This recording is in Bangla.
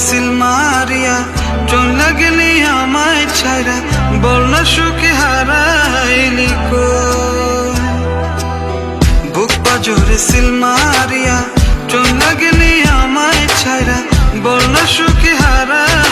সিল মারিয়া চলে গেলি আমায় ছাইরা, বল না সুখে হারাইলি কই। বুক পাজরে সিল মারিয়া চলে গেলি আমায় ছাইরা, বল না সুখে হারাইলি